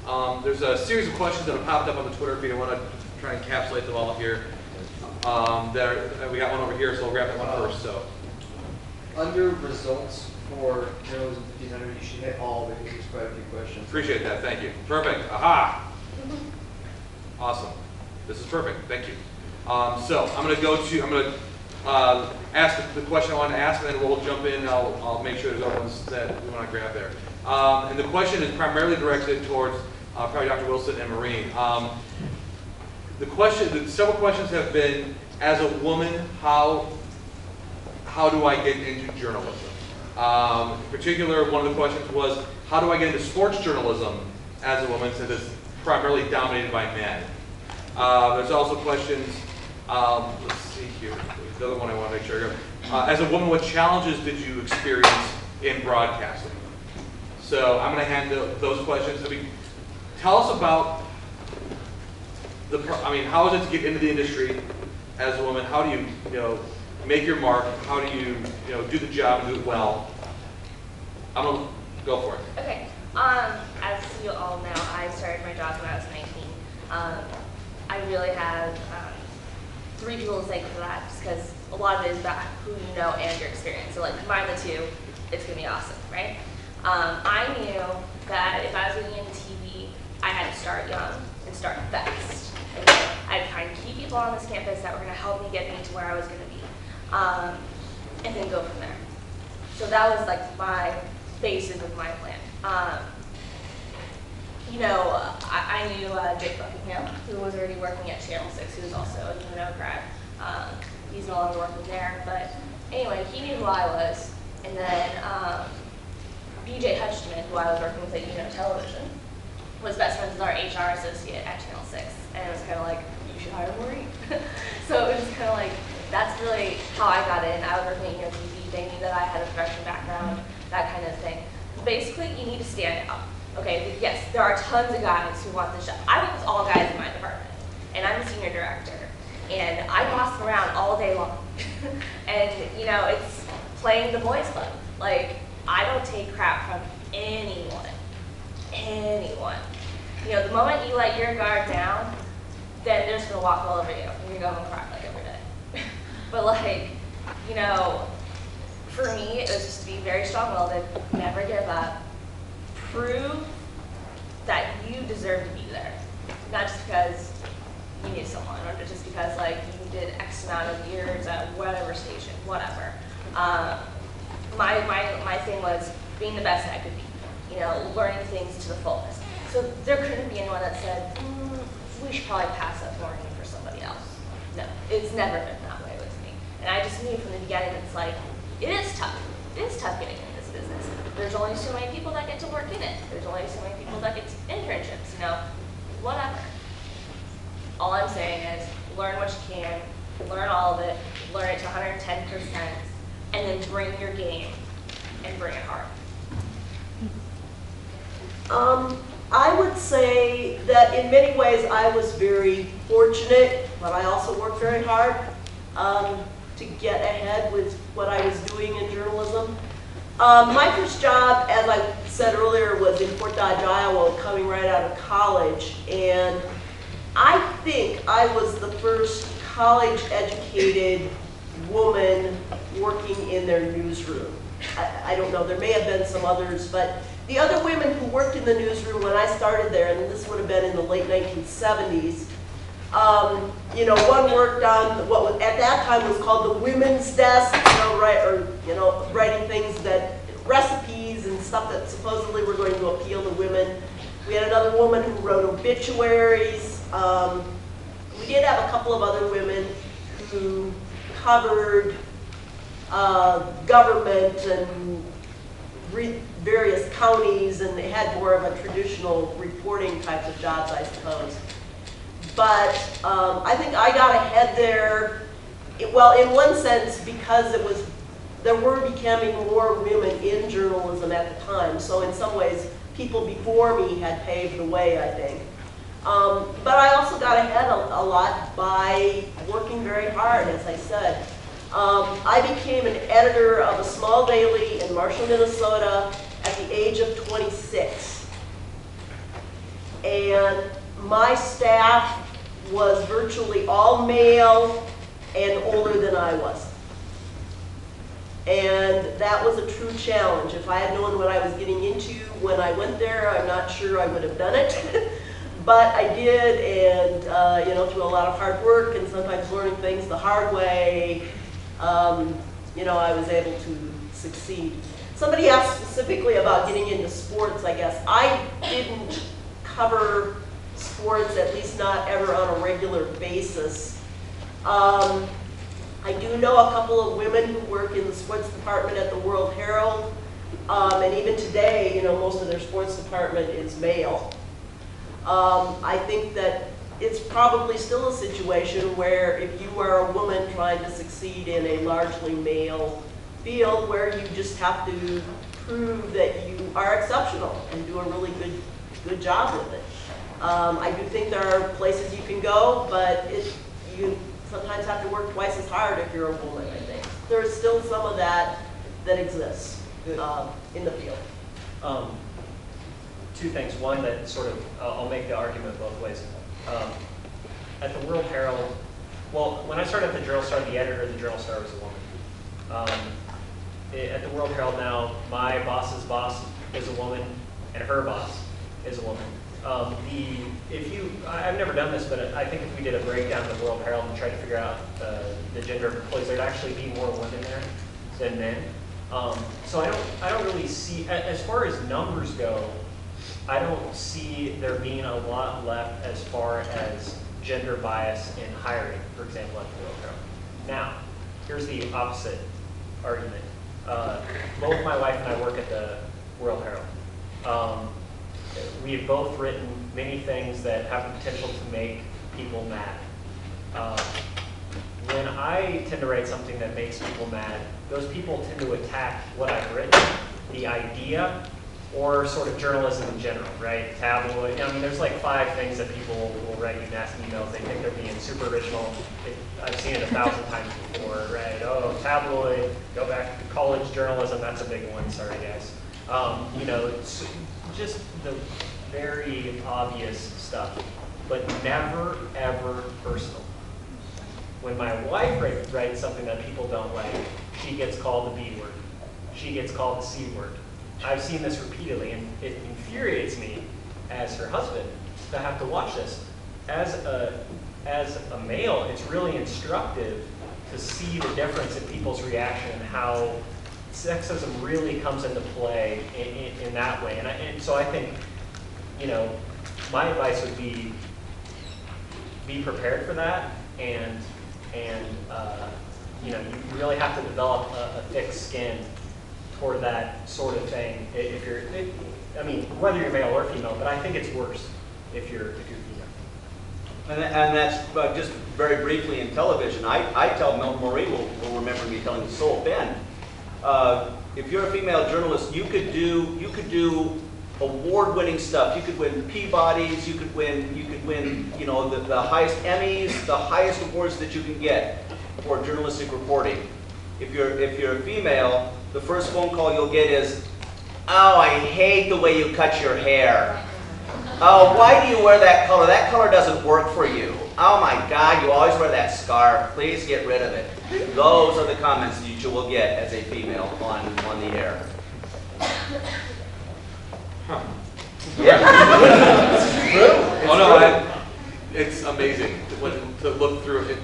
There's a series of questions that have popped up on the Twitter feed. I want to try and encapsulate them all here. We got one over here, so we'll grab that one first. So, under results for journalism 1500, you should hit all because there's quite a few questions. Appreciate that. Thank you. Perfect. Aha. Awesome. This is perfect. Thank you. So I'm going to ask the question I want to ask, and then we'll jump in. And I'll make sure there's other ones that we want to grab there. And the question is primarily directed towards probably Dr. Wilson and Maureen. Several questions have been, as a woman, how do I get into journalism? In particular, one of the questions was, how do I get into sports journalism as a woman, since it's primarily dominated by men? There's also questions, let's see here, the other one I want to make sure. As a woman, what challenges did you experience in broadcasting? So I'm going to hand those questions. Tell us about how is it to get into the industry as a woman? How do you, make your mark? How do you, do the job and do it well? I'm going to go for it. Okay. As you all know, I started my job when I was 19. I really have 3 people to thank for that, just because a lot of it is about who you know and your experience. So like combine the two, it's gonna be awesome, right? I knew that if I was getting into TV, I had to start young and start fast. Okay? I had to find key people on this campus that were gonna help me get me to where I was gonna be, and then go from there. So that was like my basis of my plan. I knew Jake Buckingham, who was already working at Channel 6, who was also a UNO grad. He's no longer working there, but anyway, he knew who I was. And then BJ Hutchman, who I was working with at UNO Television, was best friends with our HR associate at Channel 6. And it was kind of like, you should hire Maureen. So it was kind of like, that's really how I got in. I was working at UNO TV. They knew that I had a production background, that kind of thing. Basically, you need to stand out. Okay, yes, there are tons of guys who want this job. I work with all guys in my department, and I'm a senior director, and I boss them around all day long. And, it's playing the boys club. Like, I don't take crap from anyone. Anyone. The moment you let your guard down, then they're just going to walk all over you, and you're going to cry like every day. But, for me, it was just to be very strong-willed and never give up. Prove that you deserve to be there, not just because you need someone, or just because you did X amount of years at whatever station, whatever. My thing was being the best I could be, learning things to the fullest. So there couldn't be anyone that said, we should probably pass up Maureen for somebody else. No, it's never been that way with me. And I just knew from the beginning, it's like, it is tough. It is tough getting in this business. There's only so many people that get to work in it. There's only so many people that get internships, whatever. All I'm saying is learn what you can, learn all of it, learn it to 110%, and then bring your game and bring it hard. I would say that in many ways I was very fortunate, but I also worked very hard to get ahead with what I was doing in journalism. My first job, as I said earlier, was in Fort Dodge, Iowa, coming right out of college. And I think I was the first college-educated woman working in their newsroom. I don't know, there may have been some others, but the other women who worked in the newsroom when I started there, and this would have been in the late 1970s, one worked on what was, at that time was called the women's desk, writing things recipes and stuff that supposedly were going to appeal to women. We had another woman who wrote obituaries. We did have a couple of other women who covered government and various counties, and they had more of a traditional reporting types of jobs, I suppose. But I think I got ahead there, well, in one sense, because there were becoming more women in journalism at the time. So in some ways, people before me had paved the way, I think. But I also got ahead a lot by working very hard, as I said. I became an editor of a small daily in Marshall, Minnesota at the age of 26. and my staff was virtually all male and older than I was. And that was a true challenge. If I had known what I was getting into when I went there, I'm not sure I would have done it. But I did, and you know, through a lot of hard work and sometimes learning things the hard way, you know, I was able to succeed. Somebody asked specifically about getting into sports, I guess. I didn't cover sports, at least not ever on a regular basis. I do know a couple of women who work in the sports department at the World Herald, and even today, you know, most of their sports department is male. I think that it's probably still a situation where if you are a woman trying to succeed in a largely male field, where you just have to prove that you are exceptional and do a really good job with it. I do think there are places you can go, but you sometimes have to work twice as hard if you're a woman, I think. There's still some of that exists in the field. Two things. One, that sort of, I'll make the argument both ways. At the World Herald, well, when I started at the Journal Star, the editor of the Journal Star was a woman. At the World Herald now, my boss's boss is a woman, and her boss is a woman. I've never done this, but I think if we did a breakdown of the World Herald and tried to figure out the gender of employees, there'd actually be more women there than men. So I don't really see, as far as numbers go, I don't see there being a lot left as far as gender bias in hiring, for example, at the World Herald. Now, here's the opposite argument. Both my wife and I work at the World Herald. We have both written many things that have the potential to make people mad. When I tend to write something that makes people mad, those people tend to attack what I've written, the idea, or sort of journalism in general, right? Tabloid. I mean, there's like 5 things that people will write you nasty emails. They think they're being super original. I've seen it 1,000 times before, right? Oh, tabloid, go back to college journalism. That's a big one. Sorry, guys. You know, it's just the very obvious stuff, but never, ever personal. When my wife writes something that people don't like, she gets called the B word. She gets called the C word. I've seen this repeatedly, and it infuriates me as her husband to have to watch this. As a male, it's really instructive to see the difference in people's reaction and how sexism really comes into play in that way. And so I think, you know, my advice would be prepared for that, and you know, you really have to develop a thick skin toward that sort of thing. I mean, whether you're male or female, but I think it's worse if you're female. And that's just very briefly in television. I tell Maureen will remember me telling Sol Ben. If you're a female journalist, you could do award-winning stuff. You could win Peabodys. You could win you know, the highest Emmys, the highest awards that you can get for journalistic reporting. If you're a female, the first phone call you'll get is, "Oh, I hate the way you cut your hair. Oh, why do you wear that color? That color doesn't work for you. Oh my God, you always wear that scarf. Please get rid of it." Those are the comments that you will get as a female on the air. Huh. Yeah. Oh no, it's amazing to look through it.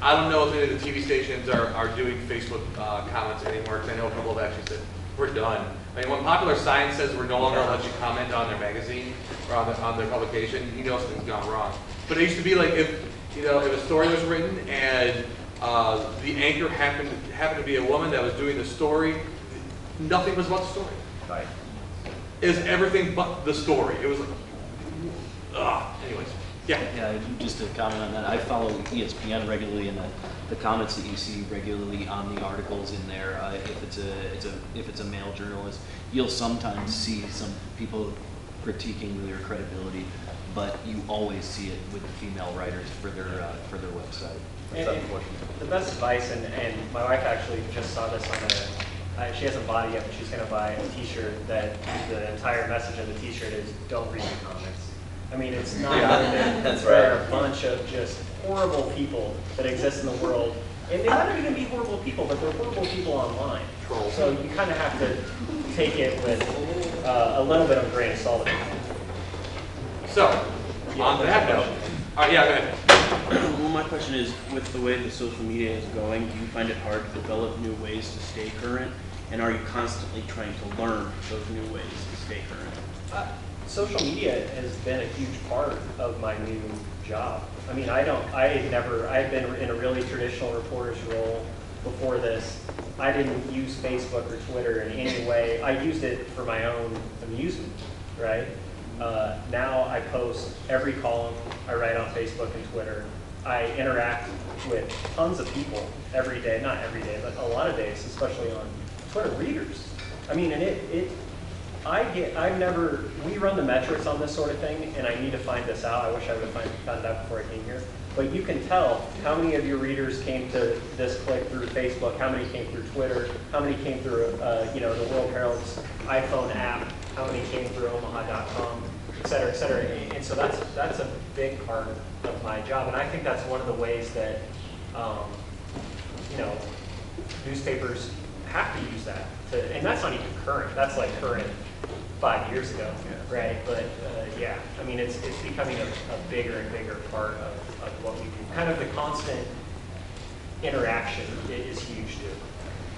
I don't know if any of the TV stations are doing Facebook comments anymore, because I know a couple have actually said, we're done. I mean, when Popular Science says we're no longer going to let you comment on their magazine or on their publication, you know something's gone wrong. But it used to be like if a story was written and the anchor happened to be a woman that was doing the story, nothing was about the story. Right. It was everything but the story. It was like, anyways. Yeah. Yeah, just to comment on that, I follow ESPN regularly, and the comments that you see regularly on the articles in there, if it's a male journalist, you'll sometimes see some people critiquing their credibility, but you always see it with the female writers for their website. And the best advice, and my wife actually just saw this on she hasn't bought it yet, but she's going to buy a T-shirt that the entire message of the T-shirt is, "Don't read the comments." I mean, it's not Yeah. other than That's there right. are a bunch of just horrible people that exist in the world. And they might not even be horrible people, but they're horrible people online. Trolls. So you kind of have to take it with a little bit of a grain of salt. So, on that note, yeah, go ahead. Well, my question is, with the way the social media is going, do you find it hard to develop new ways to stay current? And are you constantly trying to learn those new ways to stay current? Social media has been a huge part of my new job. I mean, I've been in a really traditional reporter's role before this. I didn't use Facebook or Twitter in any way. I used it for my own amusement, right? Now I post every column I write on Facebook and Twitter. I interact with tons of people every day, not every day, but a lot of days, especially on Twitter, readers. I mean, and we run the metrics on this sort of thing, and I need to find this out. I wish I would have found it out before I came here. But you can tell how many of your readers came to this click through Facebook, how many came through Twitter, how many came through the World Herald's iPhone app, how many came through Omaha.com, et cetera, et cetera. And so that's a big part of my job. And I think that's one of the ways that newspapers have to use that. And that's not even current. That's like current 5 years ago, right? But yeah, I mean, it's becoming a bigger and bigger part of what we do. Kind of the constant interaction is huge too.